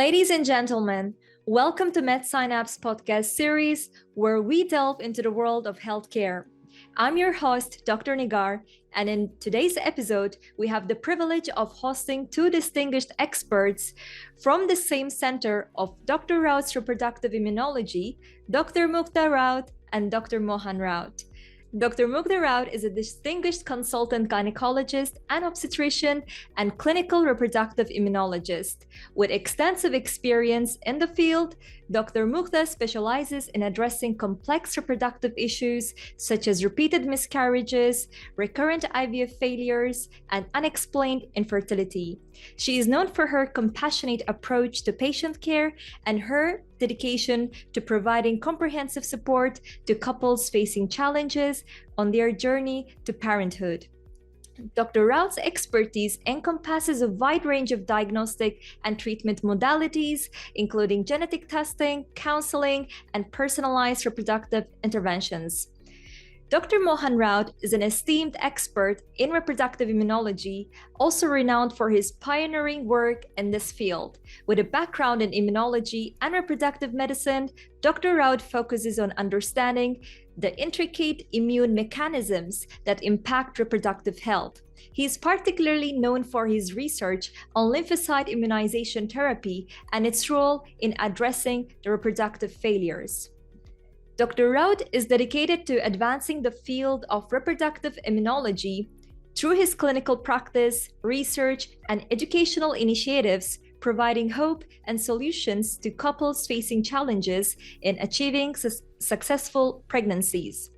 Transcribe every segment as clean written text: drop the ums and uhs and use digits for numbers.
Ladies and gentlemen, welcome to MedSynapse podcast series where we delve into the world of healthcare. I'm your host, Dr. Nigar, and in today's episode, we have the privilege of hosting two distinguished experts from the same center of Dr. Raut's Reproductive Immunology, Dr. Mugdha Raut and Dr. Mohan Raut. Dr. Mugdha Raut is a distinguished consultant gynecologist and obstetrician and clinical reproductive immunologist. With extensive experience in the field, Dr. Mugdha specializes in addressing complex reproductive issues such as repeated miscarriages, recurrent IVF failures, and unexplained infertility. She is known for her compassionate approach to patient care and her dedication to providing comprehensive support to couples facing challenges on their journey to parenthood. Dr. Raut's expertise encompasses a wide range of diagnostic and treatment modalities, including genetic testing, counseling, and personalized reproductive interventions. Dr. Mohan Raut is an esteemed expert in reproductive immunology, also renowned for his pioneering work in this field. With a background in immunology and reproductive medicine, Dr. Raut focuses on understanding the intricate immune mechanisms that impact reproductive health. He is particularly known for his research on lymphocyte immunization therapy and its role in addressing the reproductive failures. Dr. Raut is dedicated to advancing the field of reproductive immunology through his clinical practice, research, and educational initiatives, providing hope and solutions to couples facing challenges in achieving successful pregnancies.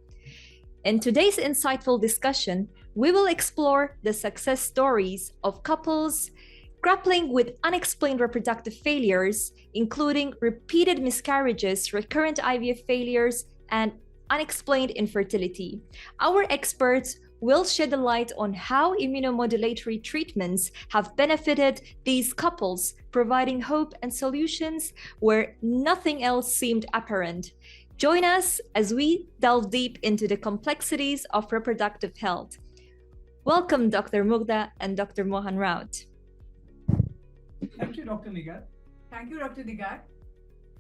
In today's insightful discussion, we will explore the success stories of couples grappling with unexplained reproductive failures, including repeated miscarriages, recurrent IVF failures, and unexplained infertility. Our experts will shed a light on how immunomodulatory treatments have benefited these couples, providing hope and solutions where nothing else seemed apparent. Join us as we delve deep into the complexities of reproductive health. Welcome, Dr. Mugdha and Dr. Mohan Raut. Thank you, Dr. Nigar. Thank you, Dr. Nigar.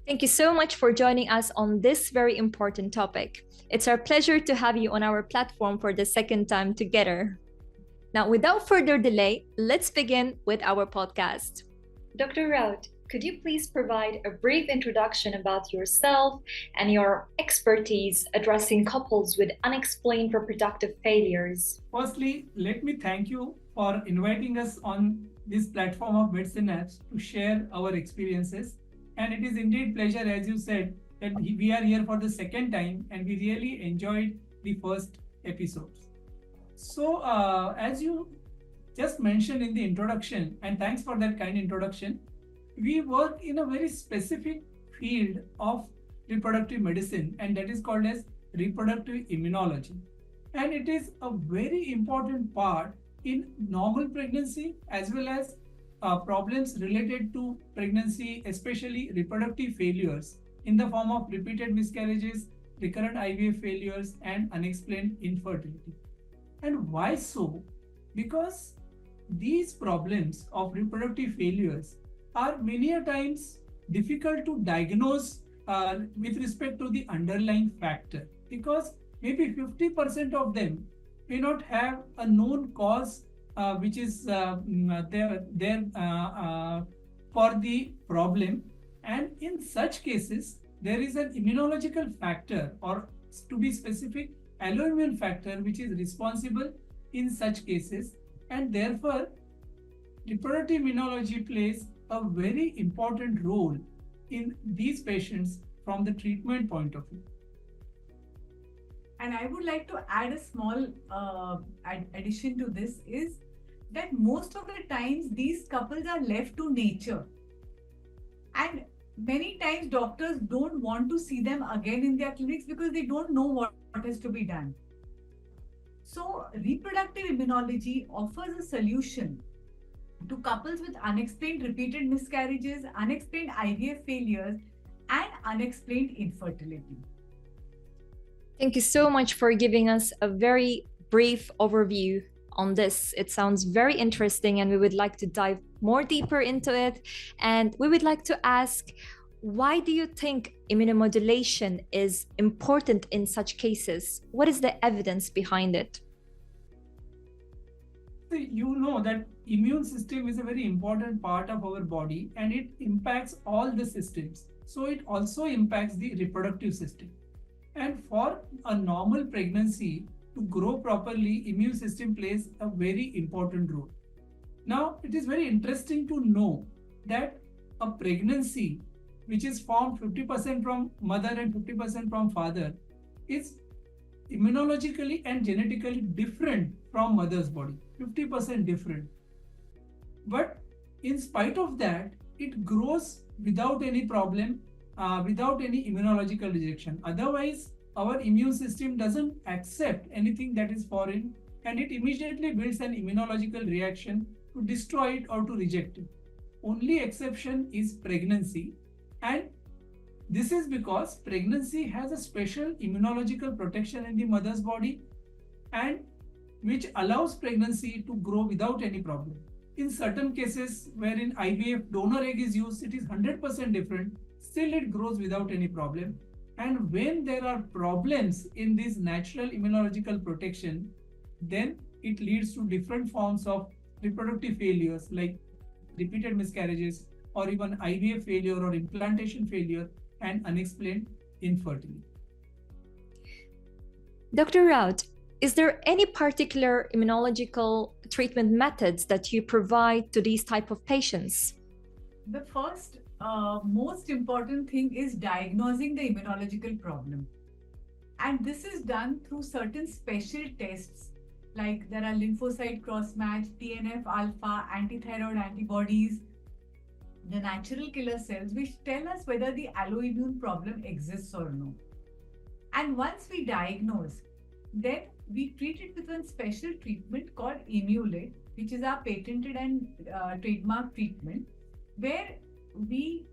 Thank you so much for joining us on this very important topic. It's our pleasure to have you on our platform for the second time together. Now, without further delay, let's begin with our podcast. Dr. Raut, could you please provide a brief introduction about yourself and your expertise addressing couples with unexplained reproductive failures? Firstly, let me thank you for inviting us on this platform of MedSynapse to share our experiences. And it is indeed pleasure, as you said, that we are here for the second time and we really enjoyed the first episodes. So as you just mentioned in the introduction, and thanks for that kind introduction, we work in a very specific field of reproductive medicine, and that is called as reproductive immunology. And it is a very important part in normal pregnancy as well as problems related to pregnancy, especially reproductive failures in the form of repeated miscarriages, recurrent IVF failures, and unexplained infertility. And why so? Because these problems of reproductive failures are many a times difficult to diagnose with respect to the underlying factor, because maybe 50% of them may not have a known cause which is there for the problem, and in such cases there is an immunological factor, or to be specific, alloimmune factor, which is responsible in such cases, and therefore reproductive immunology plays a very important role in these patients from the treatment point of view. And I would like to add a small addition to this is that most of the times these couples are left to nature. And many times doctors don't want to see them again in their clinics because they don't know what is to be done. So reproductive immunology offers a solution to couples with unexplained repeated miscarriages, unexplained IVF failures, and unexplained infertility. Thank you so much for giving us a very brief overview on this. It sounds very interesting, and we would like to dive more deeper into it. And we would like to ask, why do you think immunomodulation is important in such cases? What is the evidence behind it? So you know that immune system is a very important part of our body, and it impacts all the systems. So it also impacts the reproductive system. And for a normal pregnancy to grow properly, immune system plays a very important role. Now, it is very interesting to know that a pregnancy which is formed 50% from mother and 50% from father is immunologically and genetically different from mother's body, 50% different. But in spite of that, it grows without any problem, without any immunological rejection. Otherwise, our immune system doesn't accept anything that is foreign, and it immediately builds an immunological reaction to destroy it or to reject it. Only exception is pregnancy, and this is because pregnancy has a special immunological protection in the mother's body, and which allows pregnancy to grow without any problem. In certain cases wherein IVF donor egg is used, it is 100% different. Still, it grows without any problem. And when there are problems in this natural immunological protection, then it leads to different forms of reproductive failures like repeated miscarriages, or even IVF failure or implantation failure, and unexplained infertility. Dr. Raut, is there any particular immunological treatment methods that you provide to these type of patients? The first most important thing is diagnosing the immunological problem. And this is done through certain special tests, like there are lymphocyte cross-match, TNF alpha, antithyroid antibodies, the natural killer cells, which tell us whether the alloimmune problem exists or no. And once we diagnose, then we treat it with one special treatment called ImmuLIT, which is our patented and trademark treatment, where we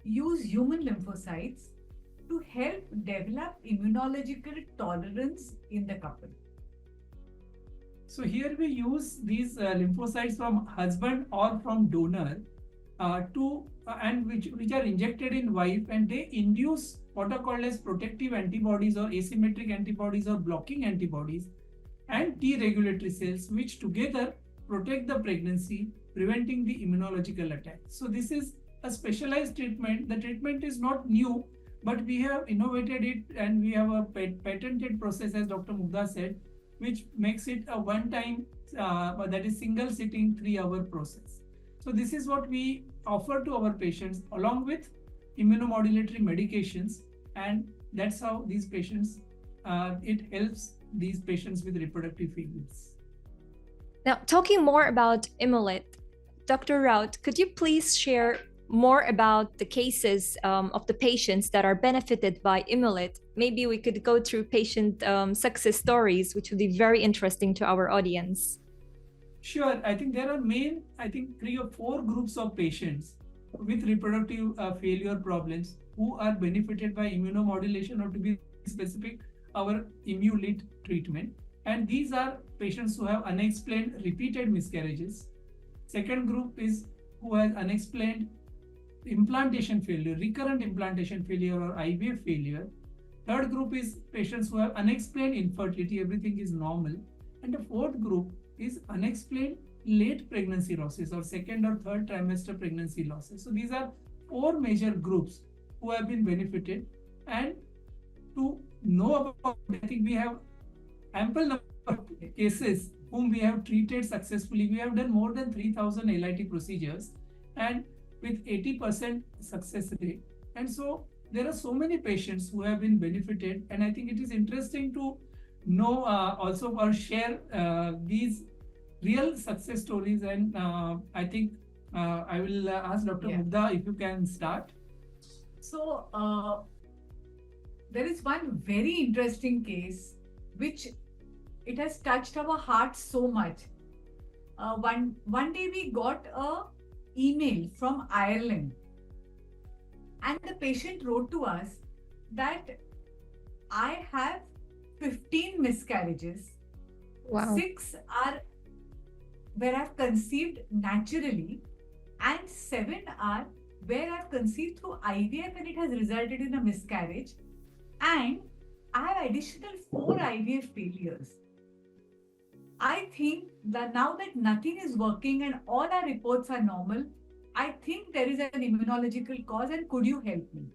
use human lymphocytes to help develop immunological tolerance in the couple. So here we use these lymphocytes from husband or from donor and which are injected in wife, and they induce what are called as protective antibodies or asymmetric antibodies or blocking antibodies and T regulatory cells, which together protect the pregnancy, preventing the immunological attack. So this is a specialized treatment. The treatment is not new, but we have innovated it, and we have a patented process, as Dr. Mugdha said, which makes it a one-time, that is single sitting 3-hour process. So this is what we offer to our patients along with immunomodulatory medications, and that's how these patients, it helps these patients with reproductive failures. Now, talking more about ImmuLIT, Dr. Raut, could you please share more about the cases of the patients that are benefited by ImmuLIT? Maybe we could go through patient success stories, which would be very interesting to our audience. Sure. I think there are 3 or 4 groups of patients with reproductive failure problems who are benefited by immunomodulation, or to be specific, our ImmuLIT treatment. And these are patients who have unexplained repeated miscarriages. Second group is who has unexplained implantation failure, recurrent implantation failure or IVF failure. Third group is patients who have unexplained infertility, everything is normal. And the fourth group is unexplained late pregnancy losses or second or third trimester pregnancy losses. So these are 4 major groups who have been benefited. And to know about it, I think we have ample number of cases whom we have treated successfully. We have done more than 3,000 LIT procedures and with 80% success rate. And so there are so many patients who have been benefited, and I think it is interesting to know also or share these real success stories. And I think I will ask Dr. Mugdha if you can start. So there is one very interesting case which it has touched our hearts so much. One day we got a email from Ireland, and the patient wrote to us that I have 15 miscarriages Wow. 6 are where I've conceived naturally, and 7 are where I've conceived through IVF and it has resulted in a miscarriage. And I have additional 4 IVF failures. I think that now that nothing is working and all our reports are normal, I think there is an immunological cause and could you help me?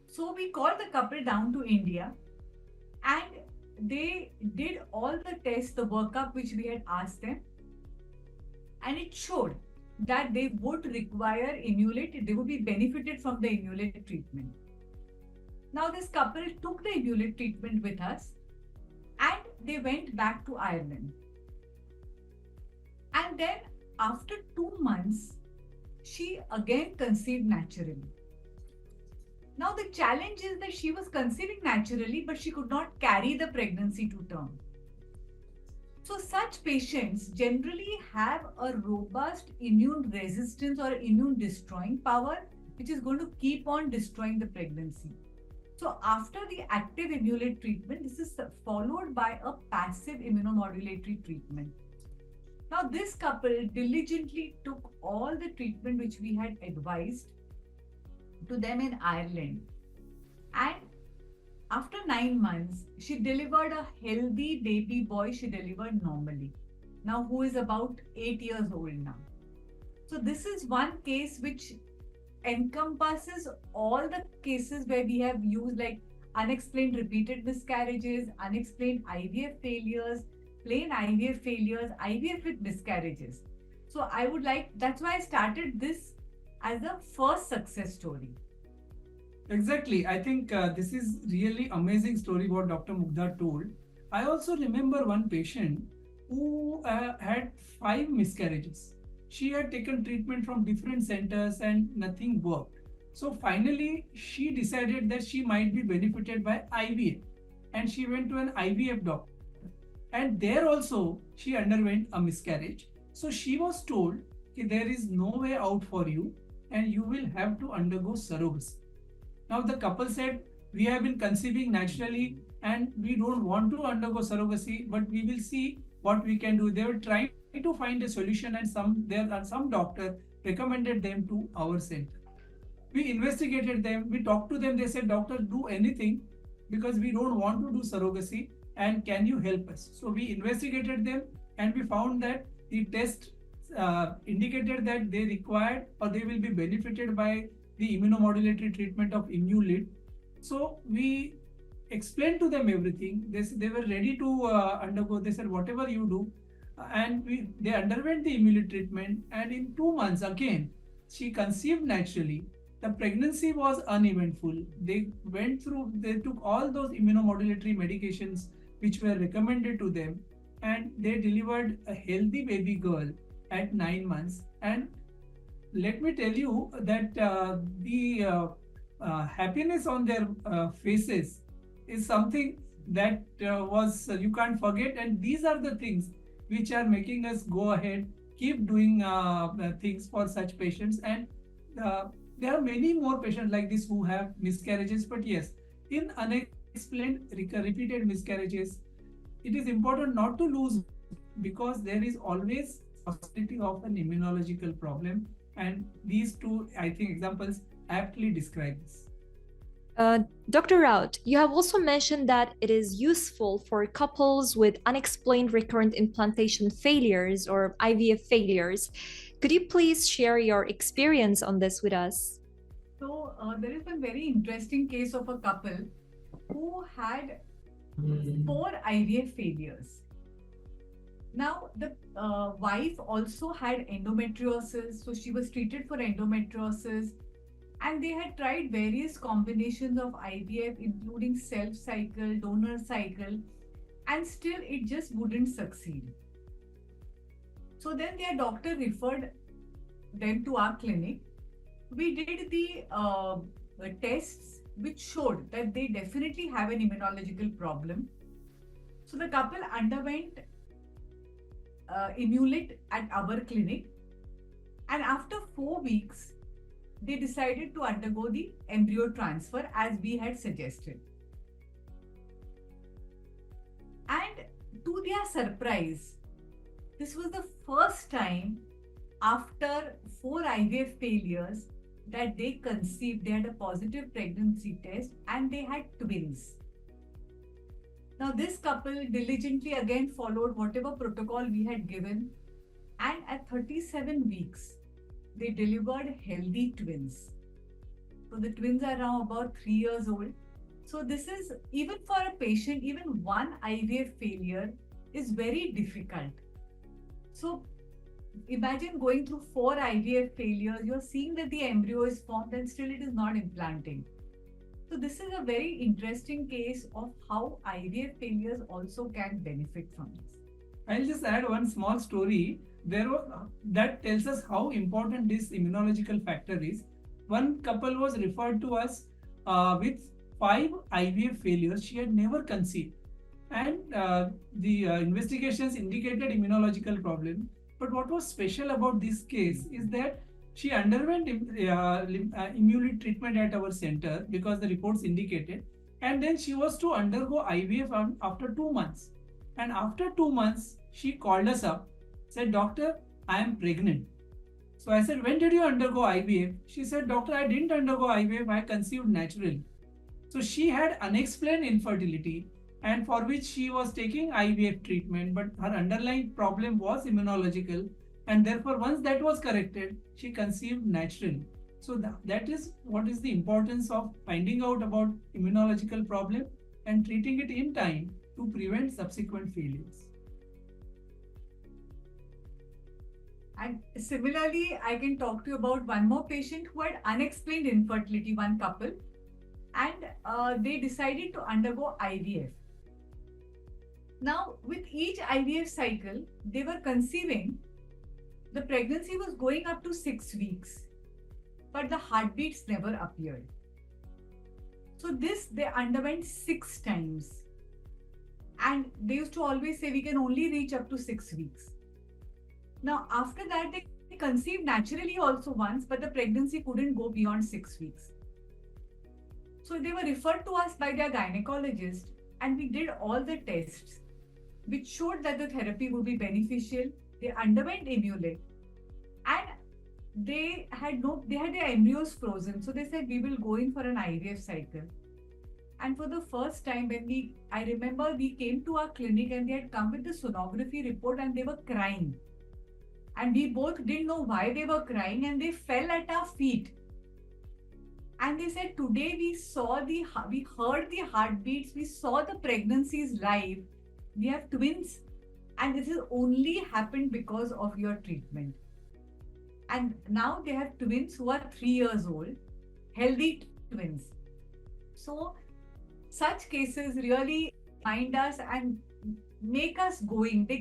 So we called the couple down to India and they did all the tests, the workup which we had asked them, and it showed that they would require ImmuLIT, they would be benefited from the ImmuLIT treatment. Now, this couple took the ImmuLIT treatment with us and they went back to Ireland. And then, after 2 months, she again conceived naturally. Now, the challenge is that she was conceiving naturally, but she could not carry the pregnancy to term. So, such patients generally have a robust immune resistance or immune destroying power, which is going to keep on destroying the pregnancy. So, after the active ImmuLIT treatment, this is followed by a passive immunomodulatory treatment. Now, this couple diligently took all the treatment which we had advised to them in Ireland. And after 9 months, she delivered a healthy baby boy. She delivered normally. Now, who is about 8 years old now. So, this is one case which encompasses all the cases where we have used like unexplained repeated miscarriages, unexplained IVF failures, plain IVF failures, IVF with miscarriages. So, I would like, that's why I started this as a first success story. Exactly. I think this is really amazing story what Dr. Mugdha told. I also remember one patient who had 5 miscarriages. She had taken treatment from different centers and nothing worked. So finally, she decided that she might be benefited by IVF and she went to an IVF doctor. And there also, she underwent a miscarriage. So she was told that there is no way out for you and you will have to undergo surrogacy. Now the couple said, we have been conceiving naturally and we don't want to undergo surrogacy, but we will see what we can do. They were trying to find a solution and some doctor recommended them to our center. We investigated them, we talked to them, they said, doctor, do anything because we don't want to do surrogacy and can you help us? So we investigated them and we found that the test indicated that they required or they will be benefited by the immunomodulatory treatment of ImmuLIT. So we explained to them everything. They were ready to undergo. They said, whatever you do. And they underwent the ImmuLIT treatment. And in 2 months, again, she conceived naturally. The pregnancy was uneventful. They took all those immunomodulatory medications which were recommended to them. And they delivered a healthy baby girl at 9 months. And let me tell you that the happiness on their faces is something that you can't forget. And these are the things which are making us go ahead, keep doing things for such patients. And there are many more patients like this who have miscarriages. But yes, in unexplained repeated miscarriages, it is important not to lose because there is always possibility of an immunological problem. And these two, I think, examples aptly describe this. Dr. Raut, you have also mentioned that it is useful for couples with unexplained recurrent implantation failures or IVF failures. Could you please share your experience on this with us? So, there is one very interesting case of a couple who had 4 IVF failures. Now, the wife also had endometriosis, so she was treated for endometriosis, and they had tried various combinations of IVF, including self cycle, donor cycle, and still it just wouldn't succeed. So then their doctor referred them to our clinic. We did the tests which showed that they definitely have an immunological problem. So the couple underwent ImmuLIT at our clinic, and after 4 weeks they decided to undergo the embryo transfer as we had suggested. And to their surprise, this was the first time after 4 IVF failures that they conceived. They had a positive pregnancy test and they had twins. Now, this couple diligently again followed whatever protocol we had given, and at 37 weeks, they delivered healthy twins. So, the twins are now about 3 years old. So, this is, even for a patient, even one IVF failure is very difficult. So, imagine going through 4 IVF failures, you're seeing that the embryo is formed and still it is not implanting. So this is a very interesting case of how IVF failures also can benefit from this. I'll just add one small story. That tells us how important this immunological factor is. One couple was referred to us with 5 IVF failures. She had never conceived, and the investigations indicated immunological problem. But what was special about this case is that she underwent ImmuLIT treatment at our center because the reports indicated, and then she was to undergo IVF after 2 months. And after 2 months, she called us up, said, "Doctor, I am pregnant." So I said, "When did you undergo IVF?" She said, "Doctor, I didn't undergo IVF, I conceived naturally." So she had unexplained infertility, and for which she was taking IVF treatment, but her underlying problem was immunological, and therefore once that was corrected, she conceived naturally. So that is what is the importance of finding out about immunological problem and treating it in time to prevent subsequent failures. And similarly, I can talk to you about one more patient who had unexplained infertility, one couple, and they decided to undergo IVF. Now, with each IVF cycle, they were conceiving. The pregnancy was going up to 6 weeks, but the heartbeats never appeared. So this they underwent 6 times. And they used to always say we can only reach up to 6 weeks. Now, after that, they conceived naturally also once, but the pregnancy couldn't go beyond 6 weeks. So they were referred to us by their gynecologist, and we did all the tests, which showed that the therapy would be beneficial. They underwent ImmuLIT, and they had their embryos frozen. So they said we will go in for an IVF cycle. And for the first time, I remember we came to our clinic and they had come with the sonography report and they were crying. And we both didn't know why they were crying, and they fell at our feet. And they said, "Today we heard the heartbeats, we saw the pregnancies live. We have twins, and this has only happened because of your treatment." And now they have twins who are 3 years old, healthy twins. So such cases really remind us and make us going. They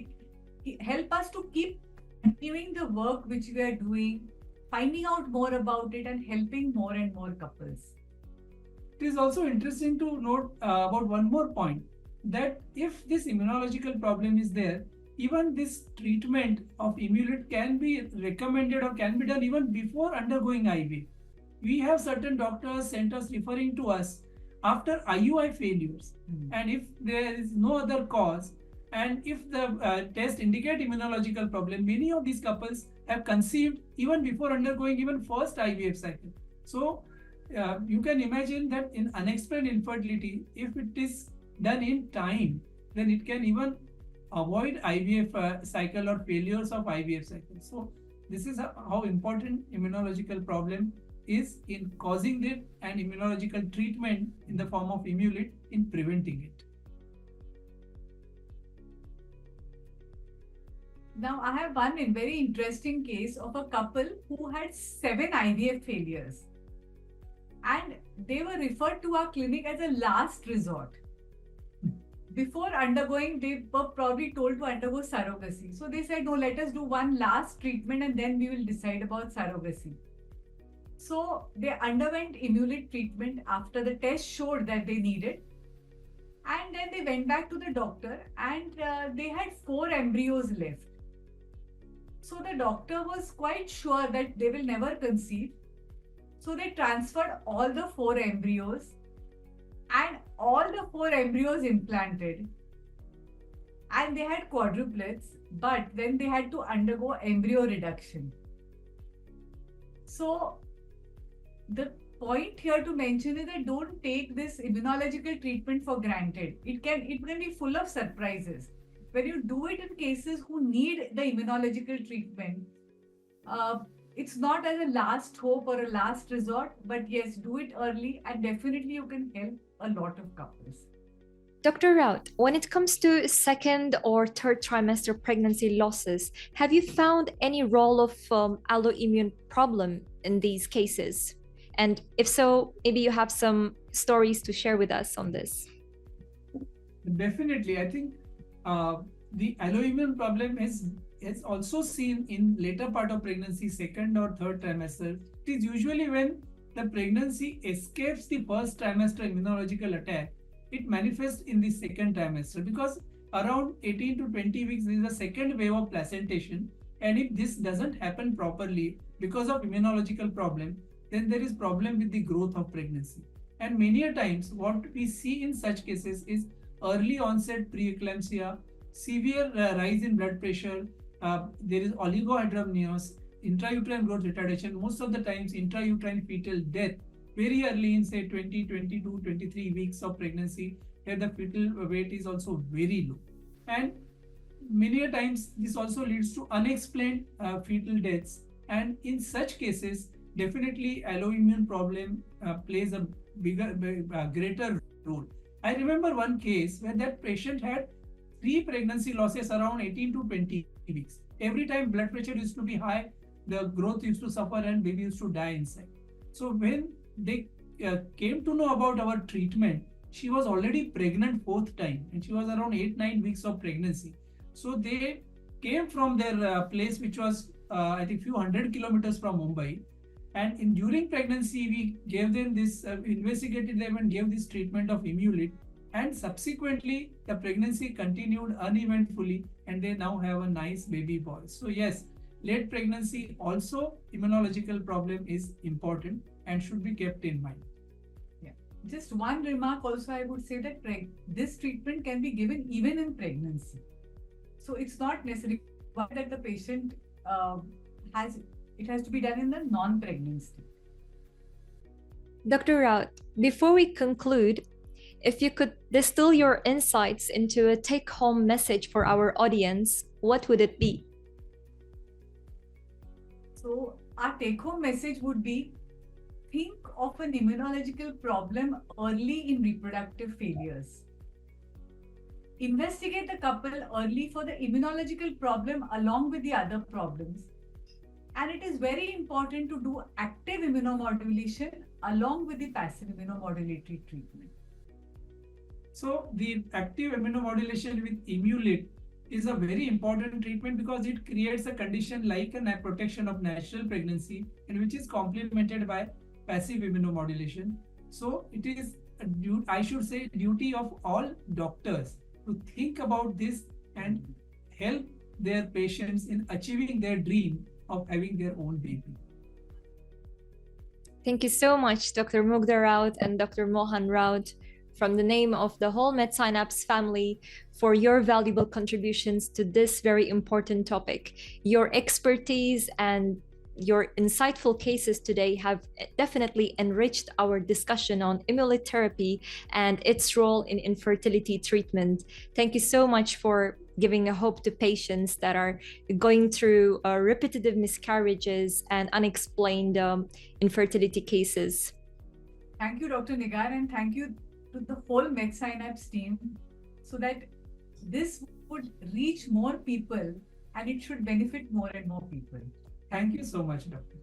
help us to keep continuing the work which we are doing, finding out more about it and helping more and more couples. It is also interesting to note about one more point, that if this immunological problem is there, even this treatment of ImmuLIT can be recommended or can be done even before undergoing IVF. We have certain doctors, centers referring to us after IUI failures, and if there is no other cause, and if the test indicate immunological problem, many of these couples have conceived even before undergoing even first IVF cycle. So you can imagine that in unexplained infertility, if it is done in time, then it can even avoid IVF cycle or failures of IVF cycle. So this is how important immunological problem is in causing it, and immunological treatment in the form of ImmuLIT in preventing it. Now, I have one very interesting case of a couple who had 7 IVF failures, and they were referred to our clinic as a last resort. Before undergoing, they were probably told to undergo surrogacy. So they said, "No, let us do one last treatment and then we will decide about surrogacy." So they underwent ImmuLIT treatment after the test showed that they needed. And then they went back to the doctor, and they had 4 embryos left. So the doctor was quite sure that they will never conceive. So they transferred all the 4 embryos, and all the 4 embryos implanted. and they had quadruplets, but then they had to undergo embryo reduction. So the point here to mention is that don't take this immunological treatment for granted. It can be full of surprises. When you do it in cases who need the immunological treatment, uh, it's not as a last hope or a last resort, but yes, do it early and definitely you can help a lot of couples. Dr. Raut, when it comes to second or third trimester pregnancy losses, have you found any role of autoimmune problem in these cases? And if so, maybe you have some stories to share with us on this. Definitely, I think the autoimmune problem is also seen in later part of pregnancy, second or third trimester. It is usually when the pregnancy escapes the first trimester immunological attack, it manifests in the second trimester, because around 18 to 20 weeks there is a second wave of placentation, and if this doesn't happen properly because of immunological problem, then there is problem with the growth of pregnancy. And many a times what we see in such cases is early onset preeclampsia, severe rise in blood pressure, there is oligohydramnios, intrauterine growth retardation, most of the times intrauterine fetal death very early in say 20, 22, 23 weeks of pregnancy, where the fetal weight is also very low. And many a times this also leads to unexplained fetal deaths. And in such cases, definitely autoimmune problem plays a greater role. I remember one case where that patient had 3 pregnancy losses around 18 to 20 weeks. Every time blood pressure used to be high, the growth used to suffer and baby used to die inside. So when they came to know about our treatment, she was already pregnant 4th time and she was around 8-9 weeks of pregnancy. So they came from their place, which was I think few hundred kilometers from Mumbai, and during pregnancy we gave them this investigated them and gave this treatment of ImmuLIT, and subsequently the pregnancy continued uneventfully and they now have a nice baby boy. So yes, late pregnancy also immunological problem is important and should be kept in mind. Yeah. Just one remark also, I would say that this treatment can be given even in pregnancy. So it's not necessary that the patient it has to be done in the non-pregnancy. Dr. Raut, before we conclude, if you could distill your insights into a take-home message for our audience, what would it be? So our take-home message would be, think of an immunological problem early in reproductive failures. Investigate the couple early for the immunological problem along with the other problems. And it is very important to do active immunomodulation along with the passive immunomodulatory treatment. So the active immunomodulation with ImmuLIT is a very important treatment because it creates a condition like a protection of natural pregnancy, and which is complemented by passive immunomodulation. So it is I should say duty of all doctors to think about this and help their patients in achieving their dream of having their own baby. Thank you so much, Dr. Mugdha Raut and Dr. Mohan Raut, from the name of the whole MedSynapse family, for your valuable contributions to this very important topic. Your expertise and your insightful cases today have definitely enriched our discussion on ImmuLIT therapy and its role in infertility treatment. Thank you so much for giving a hope to patients that are going through repetitive miscarriages and unexplained infertility cases. Thank you, Dr. Nigar, and thank you to the whole MedSynapse team, so that this would reach more people and it should benefit more and more people. Thank you so much, Doctor.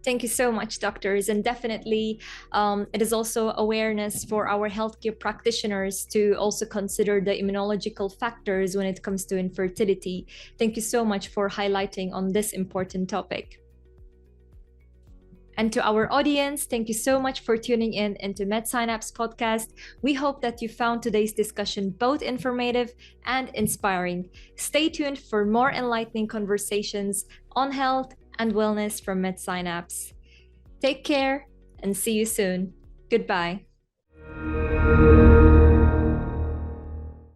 Thank you so much, doctors. And definitely, it is also awareness for our healthcare practitioners to also consider the immunological factors when it comes to infertility. Thank you so much for highlighting on this important topic. And to our audience, thank you so much for tuning in into MedSynapse podcast. We hope that you found today's discussion both informative and inspiring. Stay tuned for more enlightening conversations on health and wellness from MedSynapse. Take care and see you soon. Goodbye.